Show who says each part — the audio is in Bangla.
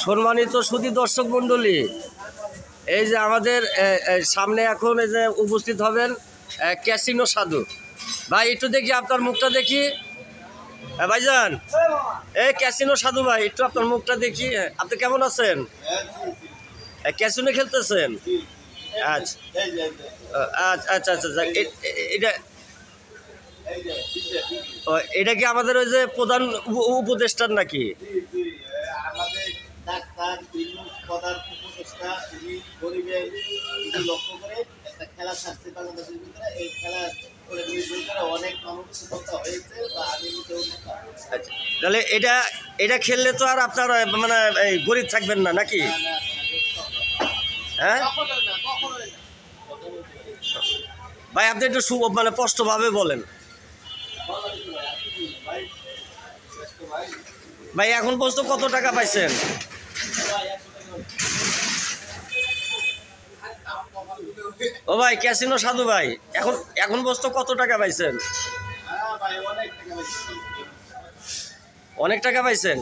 Speaker 1: সম্মানিত সুধী দর্শক মণ্ডলী, এই যে আমাদের সামনে এখন এই যে উপস্থিত হবেন ক্যাসিনো সাধু ভাই। একটু দেখি আপনার মুখটা দেখি। ভাইজান, এই ক্যাসিনো সাধু ভাই, একটু আপনার মুখটা দেখি। আপনি কেমন আছেন? ক্যাসিনো খেলতেছেন? আচ্ছা আচ্ছা আচ্ছা আচ্ছা। এটা এটা কি আমাদের ওই যে প্রধান উপদেষ্টার নাকি?
Speaker 2: ডাক্তার প্রধান উপদেষ্টা গরিবের লক্ষ্য করে একটা খেলা ছাড়ছে বাংলাদেশের ভিতরে। এই খেলা করে অনেক মানুষ হয়েছে বা আমি
Speaker 1: আচ্ছা, তাহলে এটা খেললে তো আর আপনার মানে এই গরিব থাকবেন না নাকি? হ্যাঁ ভাই, আপনি একটু মানে স্পষ্টভাবে বলেন ভাই। এখন পর্যন্ত কত টাকা পাইছেন? ও ভাই ক্যাসিনো সাধু ভাই, এখন পর্যন্ত কত টাকা পাইছেন? অনেক টাকা পাইছেন।